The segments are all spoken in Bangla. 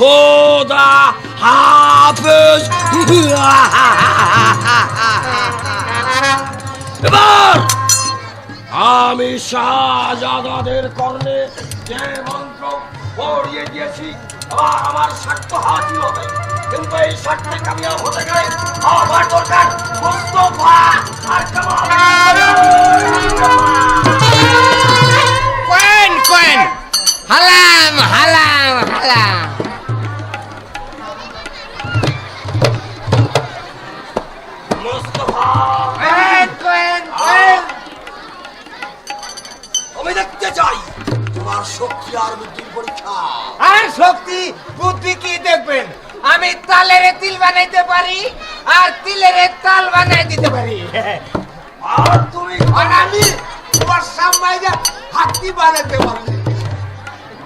খোদা হাফেজ। এবার আমি শাহজাদাদের কর্ণে যে মন্ত্র পড়িয়ে দিয়েছি, আবার আমার সাক্ষ্য হাজির হবে। কিন্তু এই সাক্ষ্যে কামিয়াব হতে গেলে আমার দরকার মুস্তাফা আর কামাল। কোয়েন কোয়েন হালাম হালাম হালাম। মুস্তাফা কোয়েন কোয়েন কোয়েন। আমি দেখতে চাই তোমার শক্তি আর বুদ্ধির পরীক্ষা। আর শক্তি বুদ্ধি কি দেখবেন? আমি তালের তিল বানাইতে পারি আর তিলের তাল বানাই দিতে পারি। আর তুমি আর আমি বর্ষা মাইজা হাতি বানাইতে পারি।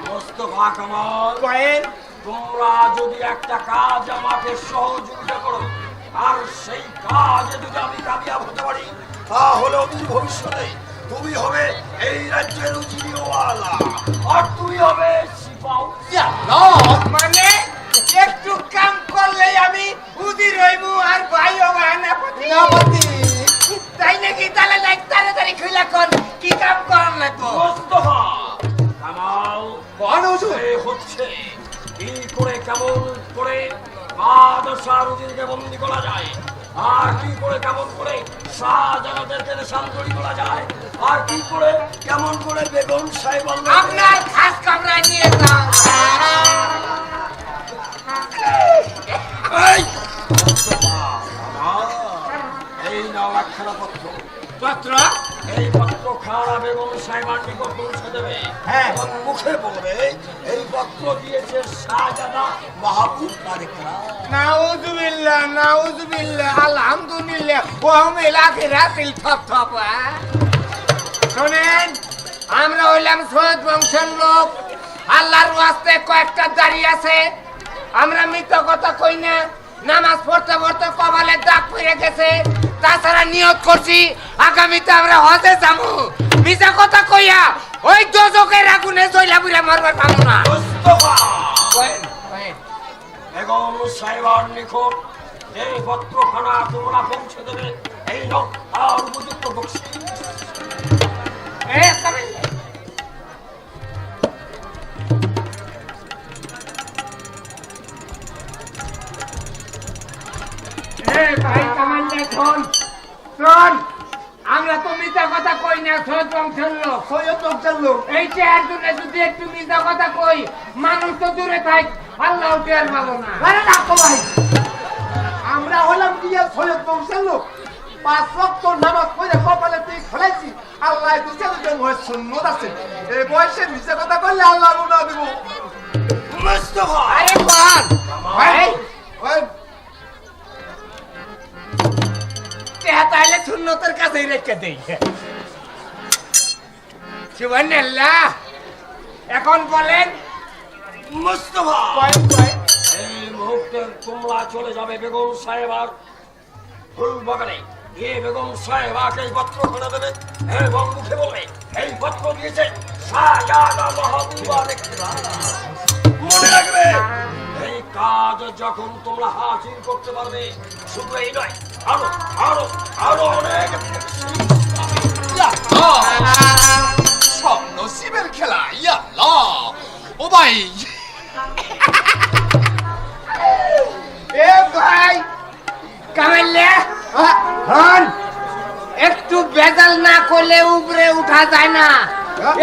মুস্তাফা কামাল, কোয়েন তোমরা যদি একটা কাজ আমাকে সহযোগিতা করো আর সেই কাজে যদি আমি কামিয়াব হতে পারি, তাহলে অদূর ভবিষ্যতে তুমি হবে এই রাজ্যের উজিরিওয়ালা আর তুমি হবে সিপাহ। মানে একটু কাম করলে আমি উদির হইবো আর ভাই হবে সেনাপতি। তাই নাকি? তাহলে লাইক তাড়াতাড়ি খুলে কোন কি কাম করার লাগবো? মুস্তাফা কামাল, হচ্ছে কি করে কেমন করে বাদশার উজিরকে বন্দী করা যায়, আর কি করে কেমন করে শাহজাদাদেরকে শান্তরি করা যায়, আর কি করে কেমন করে বেগম সাহেব আপনার খাস কামরায় নিয়ে যান। এই মুস্তাফা কামাল, এই নাও একখানা পত্র। পত্র এই পত্র খানা বেগম সাহেবার নিকট পৌঁছে দেবে। হ্যাঁ। এবং মুখে বলবে এই পত্র দিয়েছে শাহজাদা মাহবুব তারেক খান। নাউজুবিল্লাহ নাউজুবিল্লাহ আলহামদুলিল্লাহ ওয়া হুমিল আখিরাতিল থপ। শুনেন, আমরা হইলাম সৈয়দ বংশের লোক। আল্লাহর ওয়াস্তে কয়েকটা দাড়ি আছে, আমরা মিথ্যা কথা কই না। নামাজ পড়তে পড়তে কপালে দাগ পড়ে গেছে। তাছাড়া নিয়ত করছি আগামীতে আমরা হজে যাবো। মিথ্যা কথা কইয়া ওই দোজকের আগুনে জ্বলা পুড়ে মরবার পাবো না। মুস্তাফা, বেগম সাহেবার নিকট এই পত্রখানা তোমরা পৌঁছে দেবে। এই নাও আর উপযুক্ত বক্সি। আমরা তো মিথ্যা কথা কই না। সৈয়দ বংশের লোক এই চেয়ার জন্য যদি একটু মিথ্যা কথা কই, মানুষ তো দূরে থাক, আল্লাহ টের পাবো না। ভাই, আমরা হলাম গিয়া সৈয়দ বংশের লোক। 5 ওয়াক্ত নামাজ পড়ে কপালে তুই খেলাইছি। আল্লাহ দিছে জন্য সুন্নত আছে। এই বয়সে মিছে কথা কইলে আল্লাহ গুনাহ দিব। মুস্তাফা, আরে বল ভাই, ওই তাহলে সুন্নতের কাছেই রেখে দেই। সুবহানাল্লাহ। এখন বলেন মুস্তাফা, কয় এই মুহূর্তে তোমরা চলে যাবে বেগম সাহেবার ফুল বাগানে। গিয়ে বেগম সাহেবাকে এই পত্র খুলে দেবে এবং মুখে বলবে এই পত্র দিয়েছে শাহজাদা মাহবুব তারেক খান। মনে রাখবে, এই কাজ যখন তোমরা হাসিল করতে পারবে, শুধু এই নয়, আরো আরো আরো অনেক সব নসিবের খেলা। ইয়াল্লাহ, ও ভাই, এ ভাই কামাইলে হন, একটু বেজাল না করলে উপরে উঠা যায় না।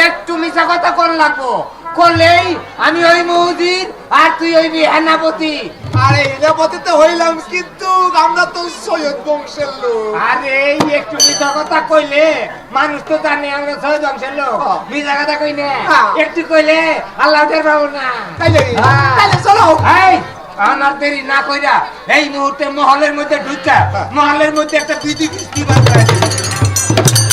একটু মিছা কথা কর লাগবো, করলেই আমি ওই মহুদির আর তুই হইবি হেনাপতি। আরে এলাপতি তো হইলাম, কিন্তু আমরা তো সৈয়দ বংশের লোক। আরে একটু মিছা কথা কইলে মানুষ তো জানে আমরা সৈয়দ বংশের লোক। মিছা কথা কই না, একটু কইলে আল্লাহ টের পাবো না। তাইলে চলো। এই আমার দেরি না কইরা এই মুহূর্তে মহলের মধ্যে ঢুকা, মহলের মধ্যে একটা বিধি কিস্তি বাঁধা